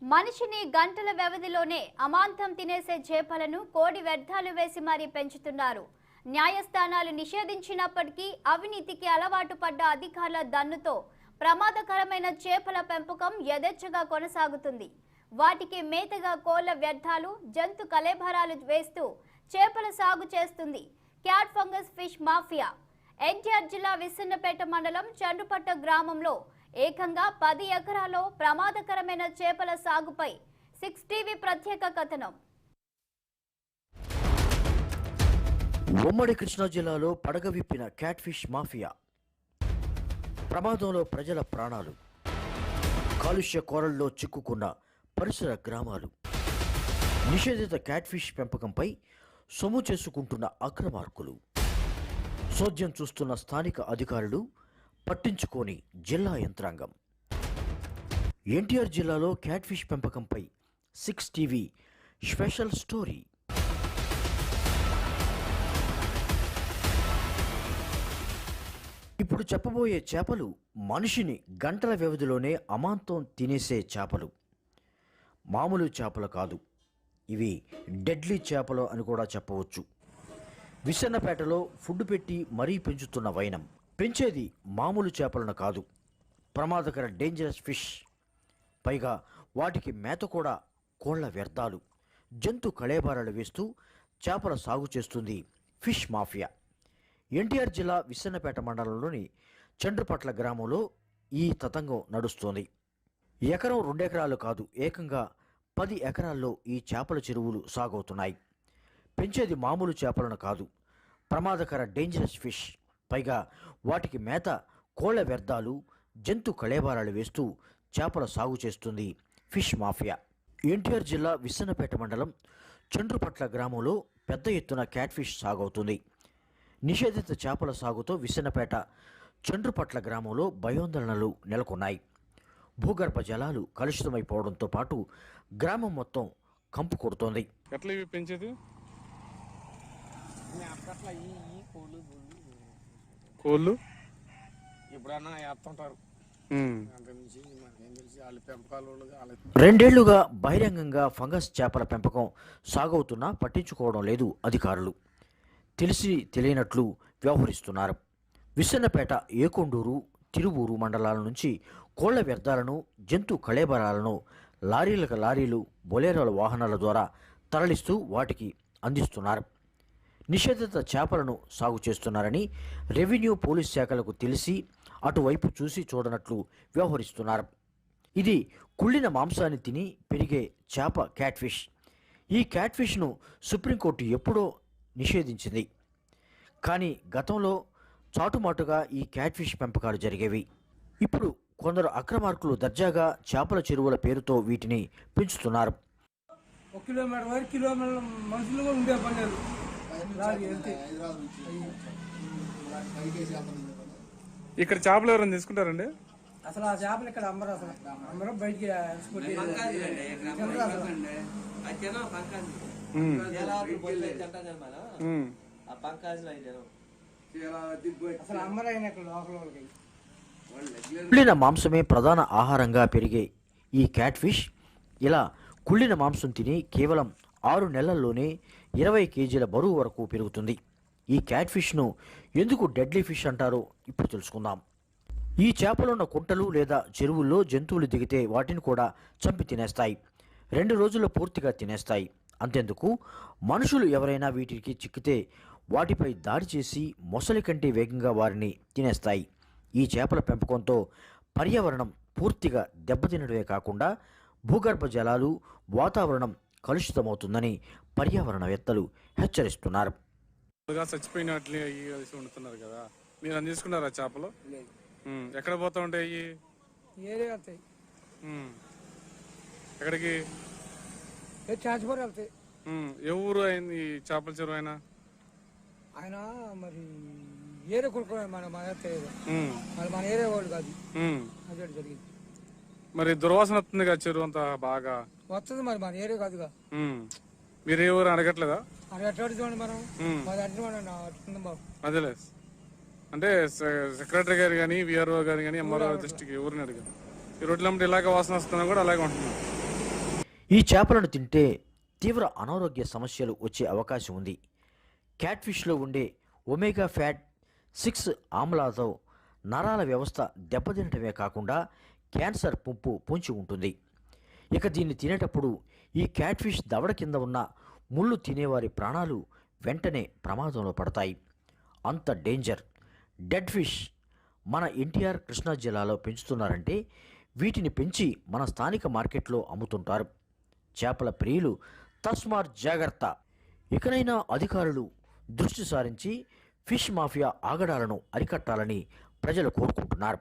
మనిషిని గంటల వ్యవధిలోనే అమాంతం తినేసే చేపలను కోడి వ్యర్థాలు వేసి మరీ పెంచుతున్నారు. న్యాయస్థానాలు నిషేధించినప్పటికీ అవినీతికి అలవాటు పడ్డ అధికారుల దన్నుతో ప్రమాదకరమైన చేపల పెంపకం యథేచ్ఛగా కొనసాగుతుంది. వాటికి మేతగా కోళ్ల వ్యర్థాలు, జంతు కళేబరాలు వేస్తూ చేపల సాగు చేస్తుంది cat fungus fish mafia. NTR జిల్లా విస్సన్నపేట మండలం చండ్రుపట్ట గ్రామంలో ఏకంగా 10 ఎకరాల్లో ప్రమాదకరమైన చేపల సాగుపై 6 టీవీ ప్రత్యేక కథనం. ఉమ్మడి కృష్ణా జిల్లాలో పడగ విప్పిన క్యాట్ ఫిష్ మాఫియా. ప్రమాదంలో ప్రజల ప్రాణాలు, కాలుష్య కోరల్లో చిక్కుకున్న పరిసర గ్రామాలు. నిషేధిత క్యాట్ ఫిష్ పెంపకంపై సొమ్ము చేసుకుంటున్న అక్రమార్కులు. సోద్యం చూస్తున్న స్థానిక అధికారులు, పట్టించుకోని జిల్లా యంత్రాంగం. ఎన్టీఆర్ జిల్లాలో క్యాట్ ఫిష్ పెంపకంపై 6 టీవీ స్పెషల్ స్టోరీ. ఇప్పుడు చెప్పబోయే చేపలు మనిషిని గంటల వ్యవధిలోనే అమాంతం తినేసే చేపలు. మామూలు చేపలు కాదు, ఇవి డెడ్లీ చేపలు అని కూడా చెప్పవచ్చు. విస్సన్నపేటలో ఫుడ్ పెట్టి మరీ పెంచుతున్న వైనం. పెంచేది మామూలు చేపలను కాదు, ప్రమాదకర డేంజరస్ ఫిష్. పైగా వాటికి మేత కూడా కోళ్ల వ్యర్థాలు, జంతు కళేబారాలు వేస్తూ చేపల సాగు చేస్తుంది ఫిష్ మాఫియా. ఎన్టీఆర్ జిల్లా విస్సన్నపేట మండలంలోని చండ్రుపట్ల గ్రామంలో ఈ తతంగం నడుస్తోంది. 1 ఎకరం 2 ఎకరాలు కాదు, ఏకంగా 10 ఎకరాల్లో ఈ చేపల చెరువులు సాగవుతున్నాయి. పెంచేది మామూలు చేపలను కాదు, ప్రమాదకర డేంజరస్ ఫిష్. పైగా వాటికి మేత కోళ్ల వ్యర్థాలు, జంతు కళేబారాలు వేస్తూ చేపల సాగు చేస్తుంది ఫిష్ మాఫియా. ఎన్టీఆర్ జిల్లా విస్సన్నపేట మండలం చండ్రుపట్ల గ్రామంలో పెద్ద ఎత్తున క్యాట్ ఫిష్ సాగవుతుంది. నిషేధిత చేపల సాగుతో విస్సన్నపేట చండ్రుపట్ల గ్రామంలో భయోందోళనలు నెలకొన్నాయి. భూగర్భ జలాలు కలుషితమైపోవడంతో పాటు గ్రామం మొత్తం కంపు కొడుతోంది. ఎట్లా ఇవి పెంచేది? కోళ్ళు ఎప్పుడన్నా వేస్తుంటారు. 2 ఏళ్లుగా బహిరంగంగా ఫంగస్ చేపల పెంపకం సాగవుతున్నా పట్టించుకోవడం లేదు అధికారులు. తెలిసి తెలియనట్లు వ్యవహరిస్తున్నారు. విస్సన్నపేట, ఏకొండూరు, తిరువూరు మండలాల నుంచి కోళ్ల వ్యర్థాలను, జంతు కళేబరాలను లారీలకు లారీలు, బొలేరోల వాహనాల ద్వారా తరలిస్తూ వాటికి అందిస్తున్నారు. నిషేధిత చేపలను సాగు చేస్తున్నారని రెవెన్యూ, పోలీస్ శాఖలకు తెలిసి అటువైపు చూసి చూడనట్లు వ్యవహరిస్తున్నారు. ఇది కుళ్ళిన మాంసాన్ని తిని పెరిగే చేప క్యాట్ ఫిష్. ఈ క్యాట్ ఫిష్ను సుప్రీంకోర్టు ఎప్పుడో నిషేధించింది. కానీ గతంలో చాటుమాటుగా ఈ క్యాట్ ఫిష్ పెంపకాలు జరిగేవి. ఇప్పుడు కొందరు అక్రమార్కులు దర్జాగా చేపల చెరువుల పేరుతో వీటిని పెంచుతున్నారు. 1 కిలోమీటర్ వరకు కిలోమీటర్ మనుషులు కూడా ఉండే పడలేదు. ఇక్కడ చేపలు ఎవరైనా తీసుకుంటారండి? అసలు ఆ చేపలు ఇక్కడ అమ్మరు, అసలు అమ్మరు, బయటికి అసలు అమ్మరైన ఇక్కడ లోపల. కుళ్ళిన మాంసమే ప్రధాన ఆహారంగా పెరిగే ఈ క్యాట్ ఫిష్ ఇలా కుళ్ళిన మాంసం తిని కేవలం 6 నెలల్లోనే 20 కేజీల బరువు వరకు పెరుగుతుంది. ఈ క్యాట్ ఫిష్ను ఎందుకు డెడ్లీ ఫిష్ అంటారో ఇప్పుడు తెలుసుకుందాం. ఈ చేపలున్న కుంటలు లేదా చెరువుల్లో జంతువులు దిగితే వాటిని కూడా చంపి తినేస్తాయి. 2 రోజుల్లో పూర్తిగా తినేస్తాయి. అంతెందుకు, మనుషులు ఎవరైనా వీటికి చిక్కితే వాటిపై దాడి చేసి మొసలి కంటే వేగంగా వారిని తినేస్తాయి. ఈ చేపల పెంపకంతో పర్యావరణం పూర్తిగా దెబ్బతినడమే కాకుండా భూగర్భ జలాలు, వాతావరణం కలుషితమవుతుందని పర్యావరణవేత్తలు హెచ్చరిస్తున్నారు. చచ్చిపోయినట్లు వండుతున్నారు కదా, మీరు అని తీసుకున్నారా చేపలు? ఎక్కడ పోతా ఉంటాయి? ఎక్కడికి? వెళ్తాయి. ఏ ఊరు అయింది ఈ చేపల చెరువు? ఆయన మరి ఏరే కొడుకున్నాడు, మన ఏరే వాడు కాదు. అదే జరిగింది. మరి దుర్వాసన వస్తుంది కదా చెరువు అంతా బాగా? వస్తుంది, మరి మన ఏరే కాదుగా. మీరు ఏ ఊరు అడగట్లేదా? చూడండి మనం అదేలే. అంటే సెక్రటరీ గారు కానీ, విఆర్ఓ గారు కానీ, ఎంఆర్ఓ దృష్టికి ఊరిని అడిగారు. ఈ రోడ్ల ఇలాగే వాసన వస్తున్నా కూడా అలాగే ఉంటున్నాం. ఈ చేపలను తింటే తీవ్ర అనారోగ్య సమస్యలు వచ్చే అవకాశం ఉంది. క్యాట్ఫిష్లో ఉండే ఒమేగా ఫ్యాట్ 6 ఆమ్లాతో నరాల వ్యవస్థ దెబ్బతినటమే కాకుండా క్యాన్సర్ పుంపు పొంచి ఉంటుంది. ఇక దీన్ని తినేటప్పుడు ఈ క్యాట్ఫిష్ దవడ కింద ఉన్న ముళ్ళు తినేవారి ప్రాణాలు వెంటనే ప్రమాదంలో పడతాయి. అంత డేంజర్. డెడ్ ఫిష్ మన ఎన్టీఆర్ కృష్ణా జిల్లాలో పెంచుతున్నారంటే వీటిని పెంచి మన స్థానిక మార్కెట్లో అమ్ముతుంటారు. చేపల ప్రియులు తస్మాత్ జాగ్రత్త. ఇకనైనా అధికారులు దృష్టి సారించి ఫిష్ మాఫియా ఆగడాలను అరికట్టాలని ప్రజలు కోరుకుంటున్నారు.